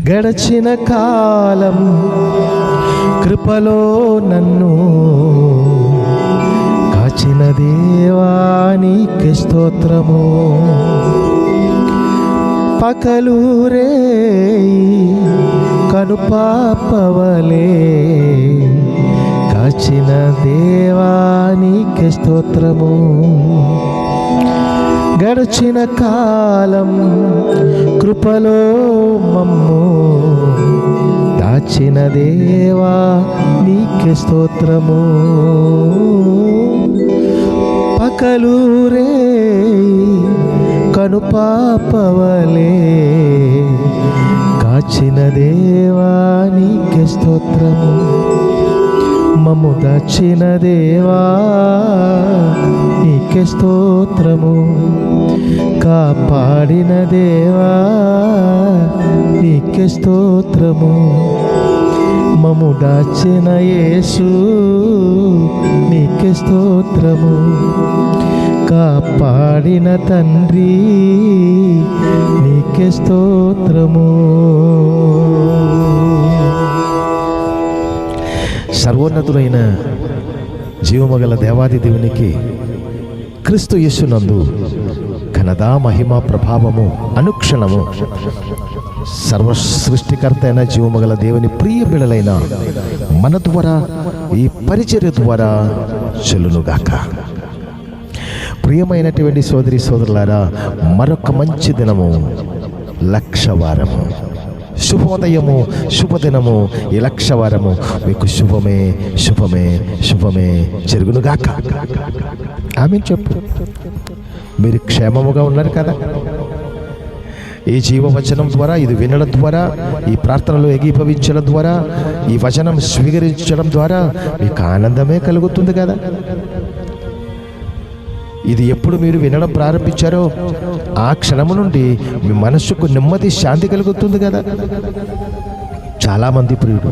గడచిన కాలం కృపలో నన్ను కాచిన దేవా నీకే స్తోత్రము. పకలూరే కనుపాపవలే కాచిన దేవా నీకే స్తోత్రము. గడచిన కాలం కృపలో మమ్ము దాచిన దేవా నీకే స్తోత్రము. పకలూరే కనుపాపవలే కాచిన దేవా నీకే స్తోత్రము. మమ్ము దాచిన దేవా నీకే స్తోత్రము. కాపాడిన దేవా నీకే స్తోత్రము. మమ్ము దాచిన యేసు నీకే స్తోత్రము. కాపాడిన తండ్రి నీకే స్తోత్రము. సర్వోన్నతుడైన జీవమగల దేవాది దేవునికి క్రీస్తు యేసునందు ఘనత మహిమ ప్రభావము అనుక్షణము సర్వ సృష్టికర్త అయిన జీవమగల దేవుని ప్రియ బిడలైన మన ద్వారా ఈ పరిచర్య ద్వారా చెల్లునుగాక. ప్రియమైనటువంటి సోదరి సోదరులారా, మరొక మంచి దినము, లక్షవారము, శుభోదయము, శుభదినము. ఈ లక్షవారము మీకు శుభమే శుభమే శుభమే జరుగునుగాక. ఆమేన్ చెప్పు. మీరు క్షేమముగా ఉన్నారు కదా? ఈ జీవవచనం ద్వారా, ఇది వినడం ద్వారా, ఈ ప్రార్థనలో ఏకీభవించడం ద్వారా, ఈ వచనం స్వీకరించడం ద్వారా మీకు ఆనందమే కలుగుతుంది కదా. ఇది ఎప్పుడు మీరు వినడం ప్రారంభించారో ఆ క్షణము నుండి మీ మనస్సుకు నెమ్మది, శాంతి కలుగుతుంది కదా. చాలామంది ప్రియుడు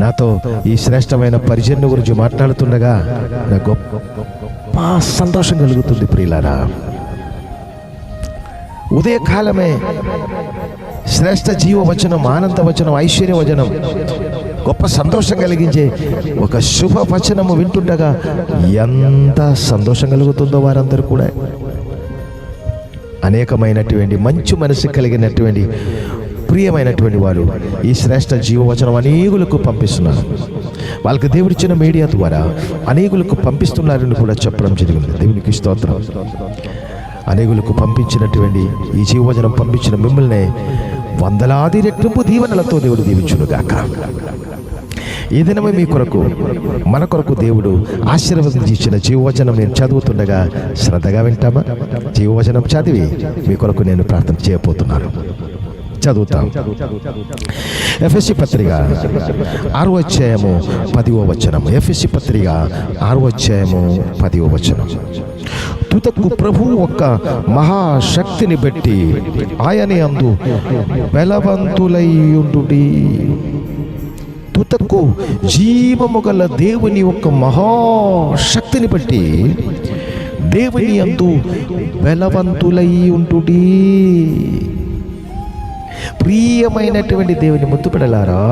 నాతో ఈ శ్రేష్టమైన పరిచర్య గురించి మాట్లాడుతుండగా నాకు గొప్ప సంతోషం కలుగుతుంది ప్రియులారా. ఉదయకాలమే శ్రేష్ఠ జీవవచనం, ఆనంద వచనం, ఐశ్వర్య వచనం, గొప్ప సంతోషం కలిగించే ఒక శుభ వచనము వింటుండగా ఎంత సంతోషం కలుగుతుందో వారందరూ కూడా. అనేకమైనటువంటి మంచి మనసు కలిగినటువంటి ప్రియమైనటువంటి వారు ఈ శ్రేష్ఠ జీవవచనం అనేకులకు పంపిస్తున్నారు. వాళ్ళకి దేవుడిచ్చిన మీడియా ద్వారా అనేకులకు పంపిస్తున్నారని కూడా చెప్పడం జరిగింది. దేవునికి స్తోత్రం. అనేకులకు పంపించినటువంటి ఈ జీవవచనం పంపించిన మిమ్మల్ని వందలాది రెట్టింపు దీవెనలతో దేవుడు దీవించునుగాక. ఈ దినమే మీ కొరకు, మన కొరకు దేవుడు ఆశీర్వదించి ఇచ్చిన జీవవచనం నేను చదువుతుండగా శ్రద్ధగా వింటామా? జీవవచనం చదివి మీ కొరకు నేను ప్రార్థన చేయబోతున్నాను. చదువుతాం. ఎఫెసీ పత్రిక 6వ అధ్యాయము 10వ వచనం. ఎఫెసీ పత్రిక 6వ అధ్యాయము 10వ వచనం. తుదకు ప్రభు ఒక్క మహాశక్తిని బట్టి ఆయన యందు బలవంతులైయుండుడి. తుదకు జీవము గల దేవుని యొక్క మహాశక్తిని బట్టి దేవుని యందు బలవంతులైయుండుడి. ప్రియమైనటువంటి దేవుని ముద్దుబిడ్డలారా,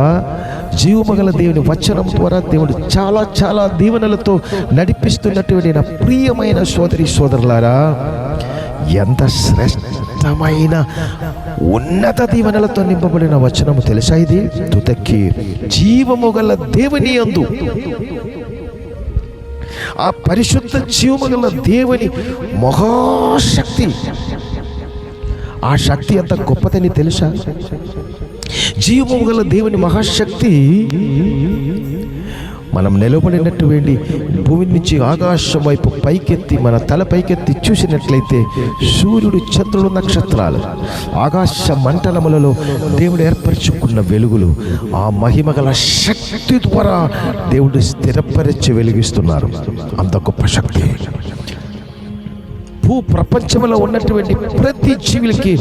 జీవమగల దేవుని వచనం ద్వారా దేవుడు చాలా చాలా దీవెనలతో నడిపిస్తున్నటువంటి నా ప్రియమైన సోదరి సోదరులారా, ఎంత శ్రేష్టమైన ఉన్నత దీవెనలతో నింపబడిన వచనము తెలుసా ఇది? తుదకి జీవముగల దేవుని యందు, ఆ పరిశుద్ధ జీవముగల దేవుని మహాశక్తి, ఆ శక్తి ఎంత గొప్పదని తెలుసా? జీవము గల దేవుని మహాశక్తి మనం నిలబడినటువంటి భూమి నుంచి ఆకాశం వైపు పైకెత్తి మన తల పైకెత్తి చూసినట్లయితే సూర్యుడు, చంద్రుడు, నక్షత్రాలు, ఆకాశ మంటలములలో దేవుడు ఏర్పరచుకున్న వెలుగులు ఆ మహిమ గల శక్తి ద్వారా దేవుడు స్థిరపరిచి వెలిగిస్తున్నారు. అంత గొప్ప శక్తి భూ ప్రపంచంలో ఉన్నటువంటి ప్రతి జీవులకి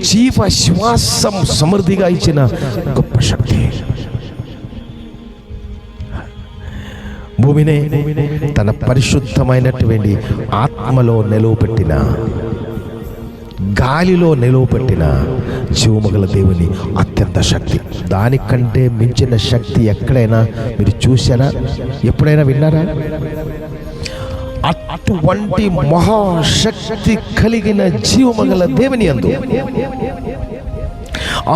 జీవ శ్వాసం సమృద్ధిగా ఇచ్చిన గొప్ప శక్తి. భూమిని తన పరిశుద్ధమైనటువంటి ఆత్మలో నిలువబెట్టిన గాలిలో నిలువపెట్టిన జీవముగల దేవుని అత్యంత శక్తి. దానికంటే మించిన శక్తి ఎక్కడైనా మీరు చూసారా? ఎప్పుడైనా విన్నారా? అటువంటి మహాశక్తి కలిగిన జీవముగల దేవుని యందు,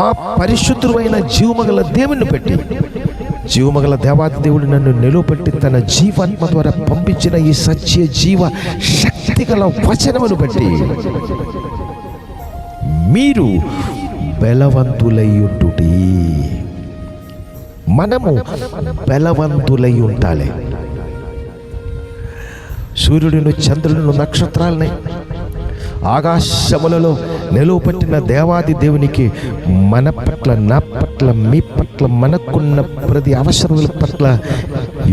ఆ పరిశుద్ధమైన జీవముగల దేవుని పెట్టి, జీవమగల దేవాది దేవుడు నన్ను నిలువపెట్టి తన జీవాత్మ ద్వారా పంపించిన ఈ సత్య జీవ శక్తి గల వచనమును బట్టి మీరు బలవంతులయ్యుండుటి. మనము బలవంతులై ఉండాలి. సూర్యుడును, చంద్రుడును, నక్షత్రాలని ఆకాశములలో నిలువపెట్టిన దేవాది దేవునికి మన పట్ల, నా పట్ల, మీ పట్ల, మనకున్న ప్రతి అవసరముల పట్ల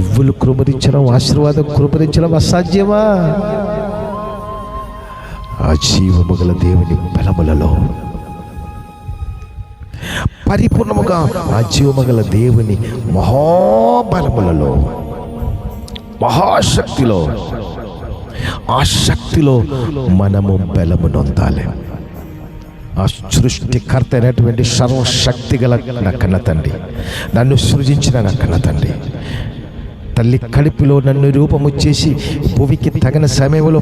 ఇవ్వులు కృమరించడం, ఆశీర్వాదం కృమరించడం అసాధ్యమా? ఆ జీవముగల దేవుని బలములలో, పరిపూర్ణముగా ఆ జీవముగల దేవుని మహాబలములలో, మహాశక్తిలో, ఆ శక్తిలో మనము బలము నొందాలి. ఆ సృష్టికర్త అయినటువంటి సర్వశక్తి గల నా కన్న తండ్రి, నన్ను సృజించిన నా కన్న తండ్రి, తల్లి కడుపులో నన్ను రూపము చేసి భూమికి తగిన సమయంలో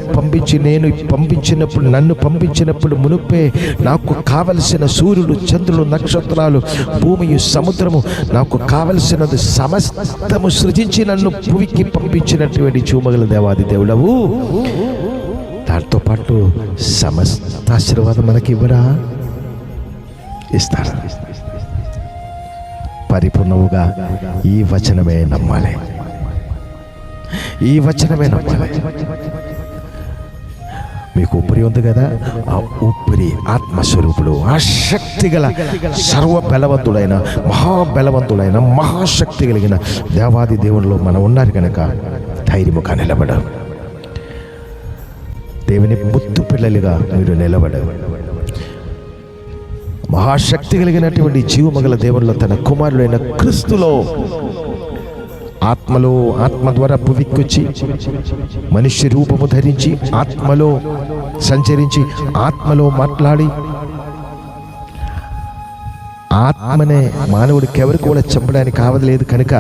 నన్ను పంపించినప్పుడు మునుపే నాకు కావలసిన సూర్యుడు, చంద్రుడు, నక్షత్రాలు, భూమియు, సముద్రము, నాకు కావలసినది సమస్తము సృజించి నన్ను భూమికి పంపించినటువంటి జీవముగల దేవాది దేవుడవు. దాంతో పాటు సమస్త ఆశీర్వాదం మనకి ఇవ్వరా? ఇస్తారా? పరిపూర్ణముగా ఈ వచనమే నమ్మాలి. ఈ వచనమే నమ్మాలి. మీకు ఊపిరి ఉంది కదా, ఆ ఊపిరి ఆత్మస్వరూపుడు, ఆ శక్తి గల సర్వబలవంతుడైన, మహాబలవంతుడైన, మహాశక్తి కలిగిన దేవాది దేవునిలో మనం ఉన్నారు కనుక ధైర్యముగా నిలబడాలి. దేవుని ముద్దు పిల్లలుగా మీరు నిలబడాలి. మహాశక్తి కలిగినటువంటి జీవమగల దేవునిలో తన కుమారుడైన క్రీస్తులో ఆత్మ ద్వారా భూమికొచ్చి మనిషి రూపము ధరించి ఆత్మలో సంచరించి ఆత్మలో మాట్లాడి, ఆత్మనే మానవుడికి ఎవరికి కూడా చంపడానికి కావలేదు కనుక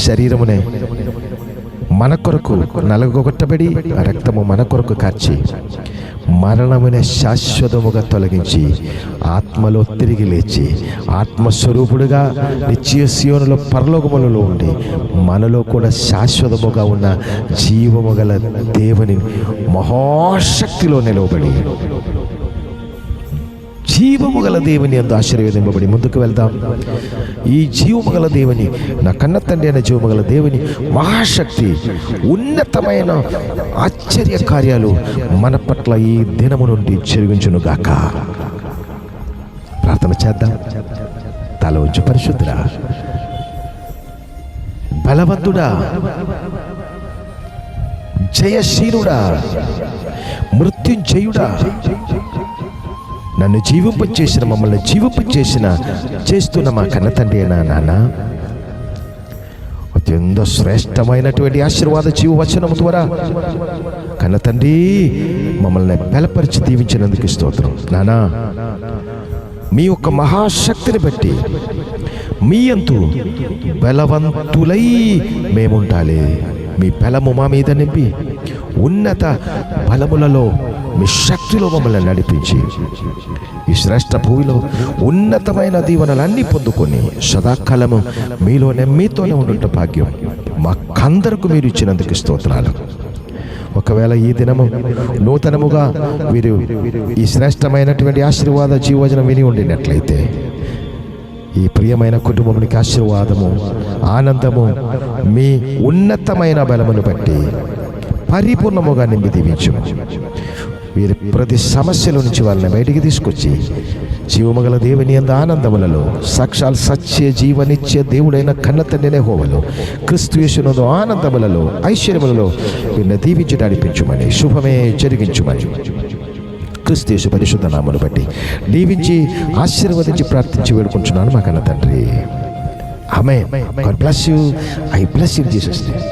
శరీరమునే మన కొరకు నలగొట్టబడి రక్తము మన కొరకు కార్చి మరణమునే శాశ్వతముగా తొలగించి ఆత్మలో తిరిగి లేచి ఆత్మస్వరూపుడుగా నిత్య సీయోనులో పరలోకములలో ఉండి మనలో కూడా శాశ్వతముగా ఉన్న జీవము గల దేవుని మహాశక్తిలో నిలవబడి జీవము గల దేవుని యందు ఆశీర్వదింపబడి ముందుకు వెళ్దాం. ఈ జీవము గల దేవుని, నా కన్న తండ్రి అయిన జీవము గల దేవుని మహాశక్తి, ఉన్నతమైన ఆశ్చర్య కార్యాలు మన పట్ల ఈ దినము నుండి జరిగించును గాక. ప్రార్థన చేద్దాం. తల ఉంచు. పరిశుద్ధుడా, బలవంతుడా, జయశీలుడా, మృత్యుంజయుడా, నన్ను జీవింపచేసిన, మమ్మల్ని చేస్తున్న మా కన్న తండ్రి అయినా నాన్న, అత్యంత శ్రేష్టమైనటువంటి ఆశీర్వాద జీవవచనము ద్వారా కన్న తండ్రి మమ్మల్ని బలపరిచి దీవించినందుకు స్తోత్రం. నానా, మీ యొక్క మహాశక్తిని బట్టి మీ యందు బలవంతులై మేముండాలి. మీ బలము మా మీద నింపి ఉన్నత బలములలో మీ శక్తిలో మమ్మల్ని నడిపించి ఈ శ్రేష్ఠ భూమిలో ఉన్నతమైన దీవెనలన్నీ పొందుకొని సదాకాలము మీతోనే ఉండుట భాగ్యం మాకందరకు మీరు ఇచ్చినందుకు స్తోత్రాలు. ఒకవేళ ఈ దినము నూతనముగా వీరు ఈ శ్రేష్టమైనటువంటి ఆశీర్వాద జీవవచనం విని ఉండినట్లయితే ఈ ప్రియమైన కుటుంబానికి ఆశీర్వాదము, ఆనందము మీ ఉన్నతమైన బలమును బట్టి పరిపూర్ణముగా నింపి దీవించు. వీరి ప్రతి సమస్యల నుంచి వాళ్ళని బయటికి తీసుకొచ్చి జీవమగల దేవుని యందు ఆనందములలో సాక్షాల్ సత్య జీవనిచ్చే దేవుడైన కన్న తండ్రినే హోవలో క్రీస్తు యేసునందు ఆనందములలో ఐశ్వర్యములలో వీరిని దీవించి నడిపించుమని, శుభమే జరిగించుమని క్రీస్తు యేసు పరిశుద్ధ నామమును బట్టి దీవించి ఆశీర్వదించి ప్రార్థించి వేడుకుంటున్నాను మా కన్న తండ్రి. Amen. God bless you. I bless you Jesus name.